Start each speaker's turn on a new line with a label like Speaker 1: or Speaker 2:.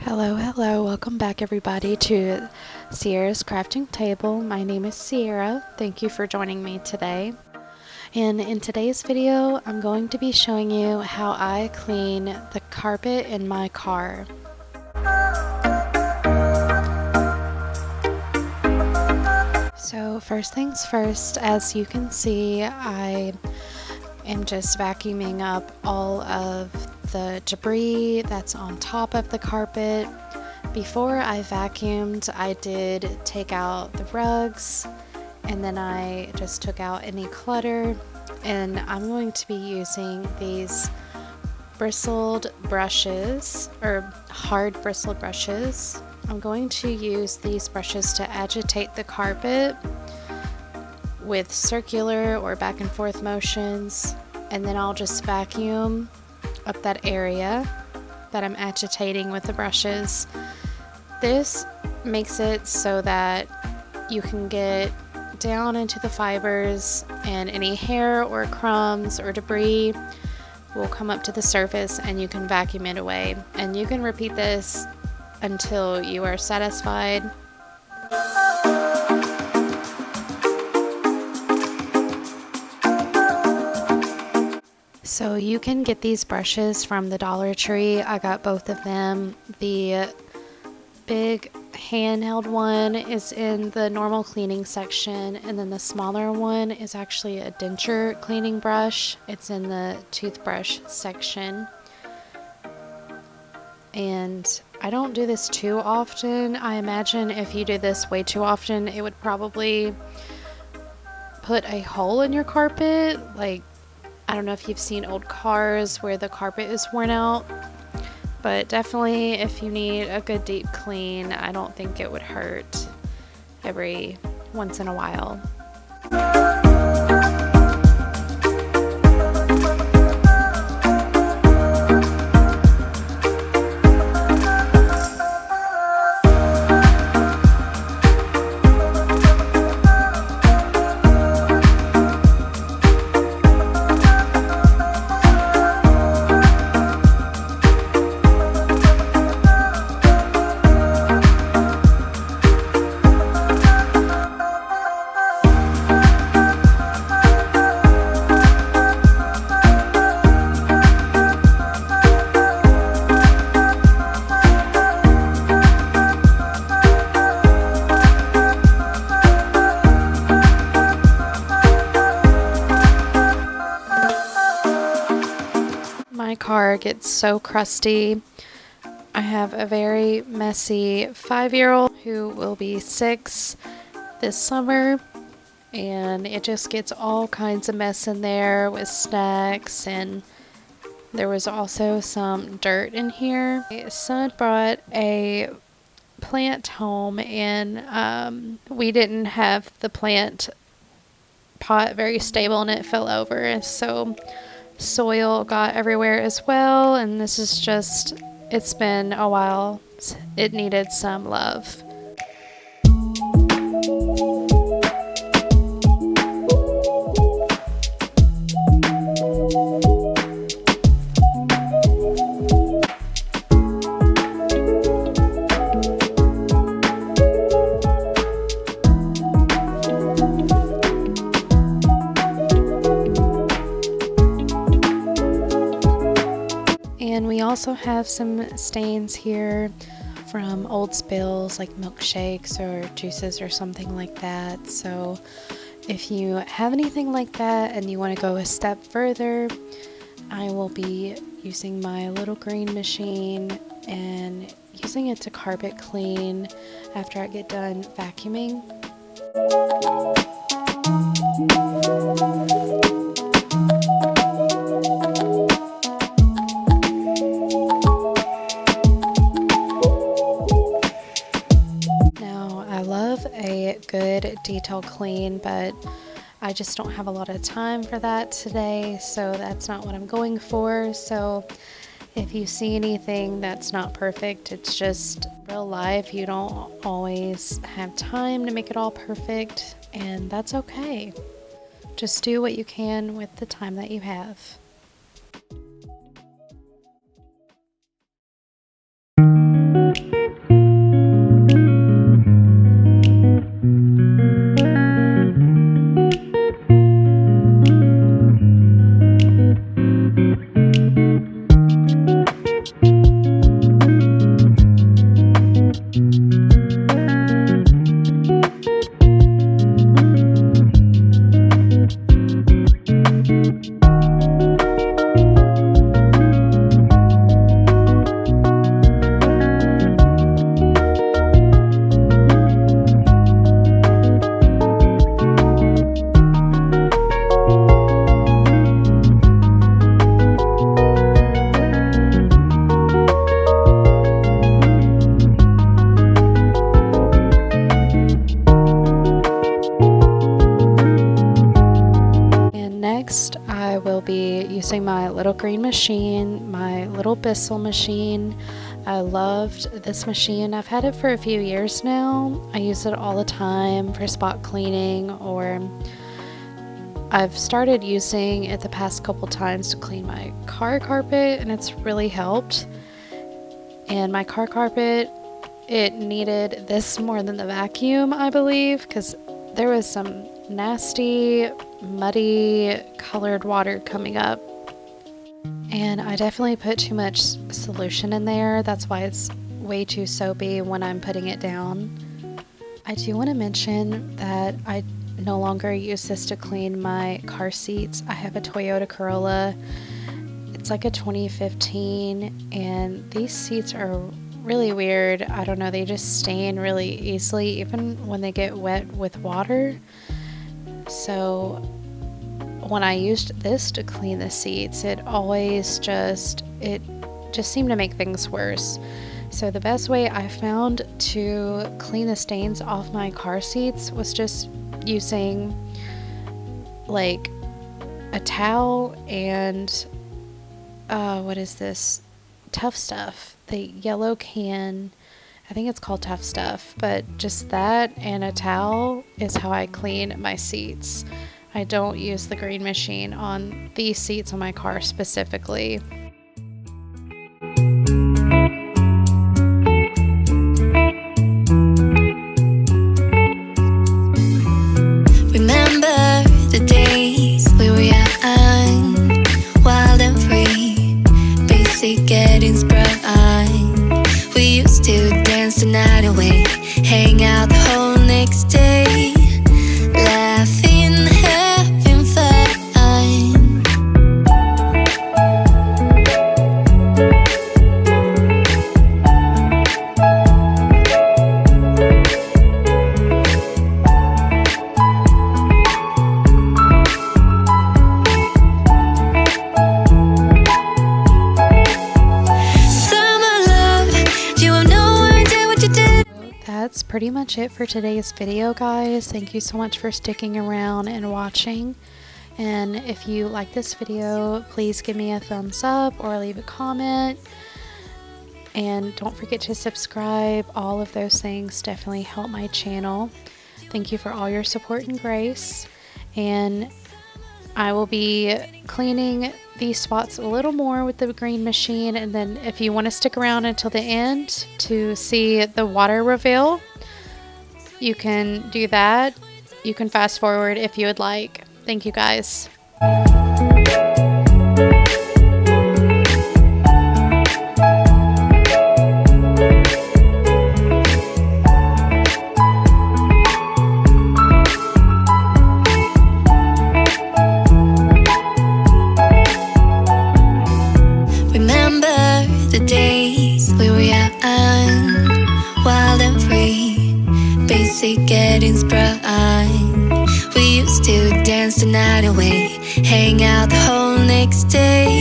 Speaker 1: Hello, welcome back everybody to Sierra's Crafting Table. My name is Sierra. Thank you for joining me today. And in today's video, I'm going to be showing you how I clean the carpet in my car. So first things first, as you can see, I am just vacuuming up all of the debris that's on top of the carpet. Before I vacuumed, I did take out the rugs, and then I just took out any clutter, and I'm going to be using these bristled brushes, or hard bristled brushes. I'm going to use these brushes to agitate the carpet with circular or back and forth motions, and then I'll just vacuum up that area that I'm agitating with the brushes. This makes it so that you can get down into the fibers, and any hair or crumbs or debris will come up to the surface and you can vacuum it away. And you can repeat this until you are satisfied. So you can get these brushes from the Dollar Tree. I got both of them. The big handheld one is in the normal cleaning section, and then the smaller one is actually a denture cleaning brush. It's in the toothbrush section. And I don't do this too often. I imagine if you do this way too often, it would probably put a hole in your carpet. Like, I don't know if you've seen old cars where the carpet is worn out, but definitely if you need a good deep clean, I don't think it would hurt every once in a while. My car gets so crusty. I have a very messy 5-year-old who will be 6 this summer, and it just gets all kinds of mess in there with snacks, and there was also some dirt in here. My son brought a plant home, and we didn't have the plant pot very stable and it fell over, so soil got everywhere as well, and this is just, it's been a while. It needed some love. And we also have some stains here from old spills like milkshakes or juices or something like that. So if you have anything like that and you want to go a step further, I will be using my little green machine and using it to carpet clean after I get done vacuuming. A good detail clean, but I just don't have a lot of time for that today, so that's not what I'm going for. So if you see anything that's not perfect, it's just real life. You don't always have time to make it all perfect, and that's okay. Just do what you can with the time that you have. using my little green machine, my little Bissell machine. I loved this machine. I've had it for a few years now. I use it all the time for spot cleaning, or I've started using it the past couple times to clean my car carpet, and it's really helped. And my car carpet, it needed this more than the vacuum, I believe, because there was some nasty, muddy, colored water coming up. And I definitely put too much solution in there. That's why it's way too soapy when I'm putting it down. I do want to mention that I no longer use this to clean my car seats. I have a Toyota Corolla. It's like a 2015, and these seats are really weird. I don't know, they just stain really easily, even when they get wet with water. So when I used this to clean the seats, it just seemed to make things worse. So the best way I found to clean the stains off my car seats was just using like a towel and what is this? Tough Stuff. The yellow can, I think it's called Tough Stuff, but just that and a towel is how I clean my seats. I don't use the green machine on these seats on my car specifically.
Speaker 2: Remember the days we were young, wild and free, basic getting sprung. We used to dance the night away, hang out the whole next day, laughing, having fun.
Speaker 1: That's pretty much it for today's video, guys. Thank you so much for sticking around and watching. And if you like this video, please give me a thumbs up or leave a comment. And don't forget to subscribe. All of those things definitely help my channel. Thank you for all your support and grace. And I will be cleaning these spots a little more with the green machine, and then if you want to stick around until the end to see the water reveal, you can do that. You can fast forward if you would like. Thank you, guys.
Speaker 2: The days we were young, wild and free, basic getting sprung. We used to dance the night away, hang out the whole next day,